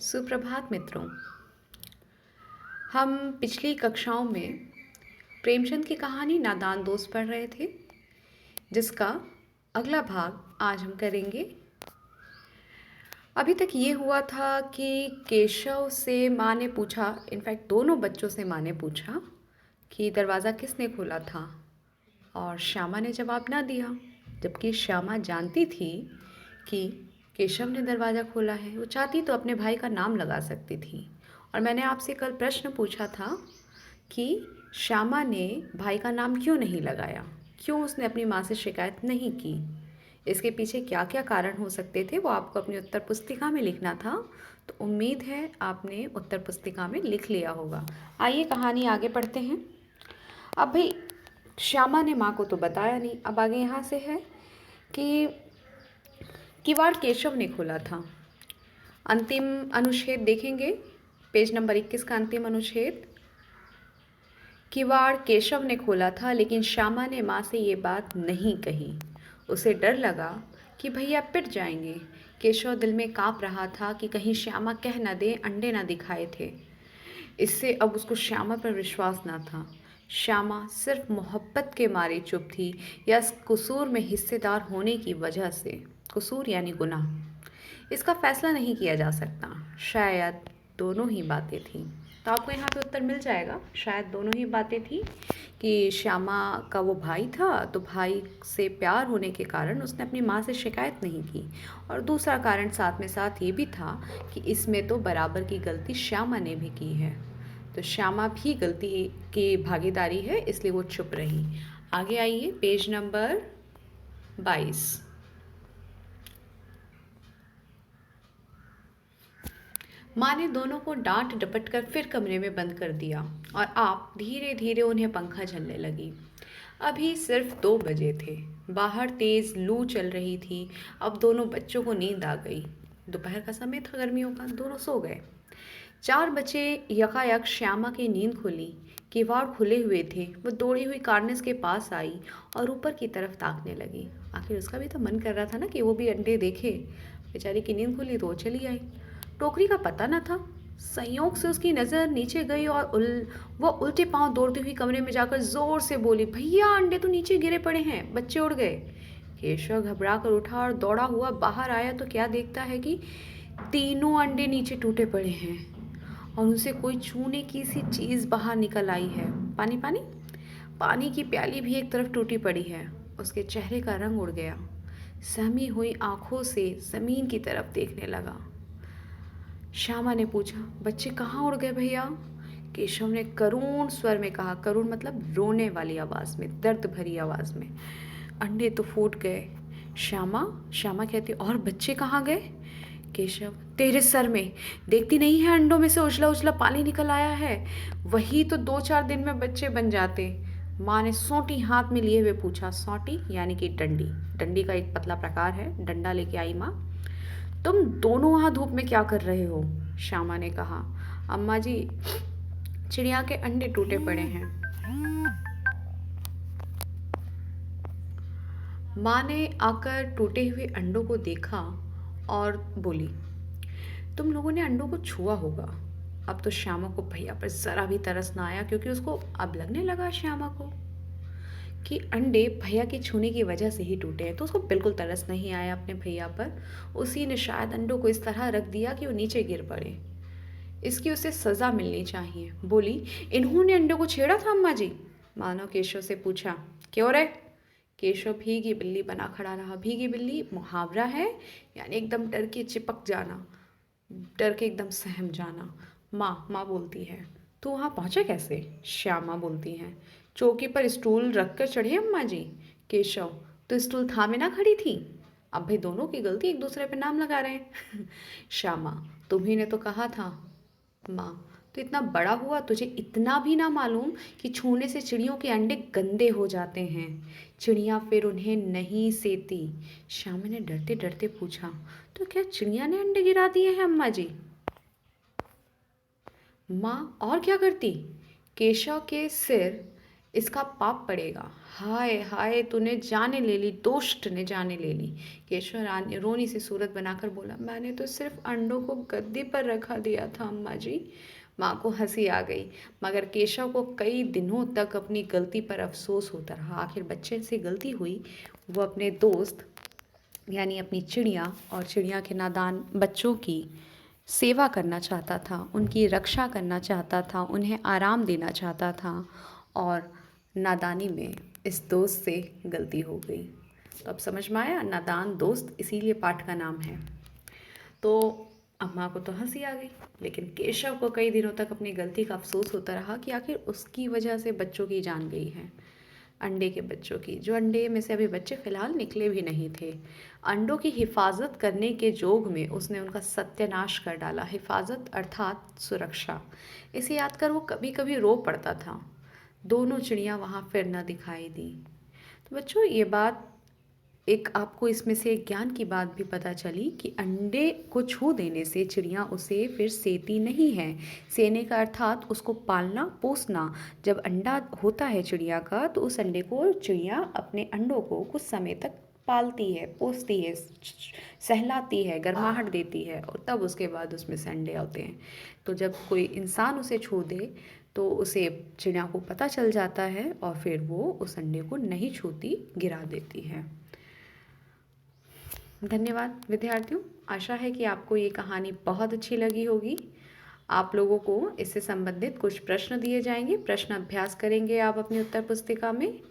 सुप्रभात मित्रों। हम पिछली कक्षाओं में प्रेमचंद की कहानी नादान दोस्त पढ़ रहे थे, जिसका अगला भाग आज हम करेंगे। अभी तक ये हुआ था कि केशव से माँ ने पूछा, इनफैक्ट दोनों बच्चों से माँ ने पूछा कि दरवाज़ा किसने खोला था, और श्यामा ने जवाब ना दिया, जबकि श्यामा जानती थी कि केशव ने दरवाज़ा खोला है। वो चाहती तो अपने भाई का नाम लगा सकती थी। और मैंने आपसे कल प्रश्न पूछा था कि श्यामा ने भाई का नाम क्यों नहीं लगाया, क्यों उसने अपनी माँ से शिकायत नहीं की, इसके पीछे क्या क्या कारण हो सकते थे, वो आपको अपनी उत्तर पुस्तिका में लिखना था। तो उम्मीद है आपने उत्तर पुस्तिका में लिख लिया होगा। आइए कहानी आगे पढ़ते हैं। अब भाई श्यामा ने माँ को तो बताया नहीं। अब आगे यहाँ से है कि किवाड़ केशव ने खोला था। अंतिम अनुच्छेद देखेंगे, पेज नंबर 21 का अंतिम अनुच्छेद। किवाड़ केशव ने खोला था, लेकिन श्यामा ने माँ से ये बात नहीं कही। उसे डर लगा कि भैया पिट जाएंगे। केशव दिल में काँप रहा था कि कहीं श्यामा कह न दे अंडे न दिखाए थे। इससे अब उसको श्यामा पर विश्वास न था। श्यामा सिर्फ मोहब्बत के मारे चुप थी, या इस कसूर में हिस्सेदार होने की वजह से। कसूर यानी गुनाह। इसका फैसला नहीं किया जा सकता। शायद दोनों ही बातें थीं। तो आपको यहाँ पे उत्तर मिल जाएगा। शायद दोनों ही बातें थी कि श्यामा का वो भाई था, तो भाई से प्यार होने के कारण उसने अपनी माँ से शिकायत नहीं की। और दूसरा कारण साथ में साथ ये भी था कि इसमें तो बराबर की गलती श्यामा ने भी की है। तो श्यामा भी गलती की भागीदारी है, इसलिए वो चुप रही। आगे आइए, पेज नंबर 22। माँ ने दोनों को डांट डपट कर फिर कमरे में बंद कर दिया, और आप धीरे धीरे उन्हें पंखा झलने लगी। अभी सिर्फ 2 बजे थे। बाहर तेज़ लू चल रही थी। अब दोनों बच्चों को नींद आ गई। दोपहर का समय था गर्मियों का, दोनों सो गए। 4 बजे यकायक श्यामा की नींद खुली। किवाड़ खुले हुए थे। वो दौड़ी हुई कार्निस के पास आई और ऊपर की तरफ ताकने लगी। आखिर उसका भी तो मन कर रहा था ना कि वो भी अंडे देखे। बेचारी की नींद खुली तो वो चली आई। टोकरी का पता न था। संयोग से उसकी नज़र नीचे गई और वो उल्टे पांव दौड़ती हुई कमरे में जाकर जोर से बोली, भैया अंडे तो नीचे गिरे पड़े हैं, बच्चे उड़ गए। केशव घबरा कर उठा और दौड़ा हुआ बाहर आया तो क्या देखता है कि तीनों अंडे नीचे टूटे पड़े हैं, और उनसे कोई छूने की सी चीज़ बाहर निकल आई है। पानी पानी। पानी की प्याली भी एक तरफ टूटी पड़ी है। उसके चेहरे का रंग उड़ गया। सहमी हुई आंखों से ज़मीन की तरफ देखने लगा। श्यामा ने पूछा, बच्चे कहाँ उड़ गए भैया? केशव ने करुण स्वर में कहा, करुण मतलब रोने वाली आवाज़ में, दर्द भरी आवाज़ में, अंडे तो फूट गए। श्यामा श्यामा कहती, और बच्चे कहाँ गए? केशव, तेरे सर में देखती नहीं है, अंडों में से उजला उजला पानी निकल आया है। वही तो 2-4 दिन में बच्चे बन जाते। माँ ने सोंटी हाथ में लिए हुए पूछा। सोंटी यानी कि डंडी। डंडी का एक पतला प्रकार है। डंडा लेके आई माँ। तुम दोनों वहाँ धूप में क्या कर रहे हो? श्यामा ने कहा, अम्मा जी, चिड़िया के अंडे टूटे पड़े हैं। माँ ने आकर टूटे हुए अंडों को देखा और बोली, तुम लोगों ने अंडों को छुआ होगा। अब तो श्यामा को भैया पर ज़रा भी तरस ना आया, क्योंकि उसको अब लगने लगा श्यामा को कि अंडे भैया के छूने की वजह से ही टूटे हैं। तो उसको बिल्कुल तरस नहीं आया अपने भैया पर। उसी ने शायद अंडों को इस तरह रख दिया कि वो नीचे गिर पड़े। इसकी उसे सज़ा मिलनी चाहिए। बोली, इन्होंने अंडों को छेड़ा था अम्मा जी? मानो केशव से पूछा। क्यों रे? केशव भीगी बिल्ली बना खड़ा रहा। भीगी बिल्ली मुहावरा है, यानी एकदम डर के चिपक जाना, डर के एकदम सहम जाना। माँ बोलती है, तू वहाँ पहुँचा कैसे? श्यामा बोलती हैं, चौकी पर स्टूल रख कर चढ़े अम्मा जी। केशव, तो स्टूल थामे ना खड़ी थी? अब भाई दोनों की गलती, एक दूसरे पे नाम लगा रहे हैं। श्यामा, तुम्ही ने तो कहा था। माँ, तो इतना बड़ा हुआ, तुझे इतना भी ना मालूम कि छूने से चिड़ियों के अंडे गंदे हो जाते हैं। चिड़िया फिर उन्हें नहीं सेती। श्यामा ने डरते डरते पूछा, तो क्या चिड़िया ने अंडे गिरा दिए हैं अम्मा जी? माँ, और क्या करती? केशव के सिर इसका पाप पड़ेगा। हाय हाय, तूने जाने ले ली, दुष्ट ने जाने ले ली। केशव रोनी से सूरत बनाकर बोला, मैंने तो सिर्फ अंडों को गद्दी पर रखा दिया था अम्मा जी। माँ को हंसी आ गई, मगर केशव को कई दिनों तक अपनी गलती पर अफसोस होता रहा। आखिर बच्चे से गलती हुई। वो अपने दोस्त यानी अपनी चिड़िया और चिड़िया के नादान बच्चों की सेवा करना चाहता था, उनकी रक्षा करना चाहता था, उन्हें आराम देना चाहता था, और नादानी में इस दोस्त से गलती हो गई। तो अब समझ में आया, नादान दोस्त, इसीलिए पाठ का नाम है। तो अम्मा को तो हंसी आ गई, लेकिन केशव को कई दिनों तक अपनी गलती का अफसोस होता रहा कि आखिर उसकी वजह से बच्चों की जान गई है। अंडे के बच्चों की, जो अंडे में से अभी बच्चे फ़िलहाल निकले भी नहीं थे। अंडों की हिफाजत करने के जोग में उसने उनका सत्यानाश कर डाला। हिफाजत अर्थात सुरक्षा। इसे याद कर वो कभी कभी रो पड़ता था। दोनों चिड़िया वहाँ फिर न दिखाई दी। तो बच्चों, ये बात, एक आपको इसमें से एक ज्ञान की बात भी पता चली कि अंडे को छू देने से चिड़िया उसे फिर सेती नहीं है। सेने का अर्थात उसको पालना पोसना। जब अंडा होता है चिड़िया का, तो उस अंडे को चिड़िया अपने अंडों को कुछ समय तक पालती है, पोसती है, सहलाती है, गर्माहट देती है, और तब उसके बाद उसमें से अंडे आते हैं। तो जब कोई इंसान उसे छू दे तो उसे चिड़िया को पता चल जाता है, और फिर वो उस अंडे को नहीं छूती, गिरा देती है। धन्यवाद विद्यार्थियों। आशा है कि आपको ये कहानी बहुत अच्छी लगी होगी। आप लोगों को इससे संबंधित कुछ प्रश्न दिए जाएंगे, प्रश्न अभ्यास करेंगे आप अपनी उत्तर पुस्तिका में।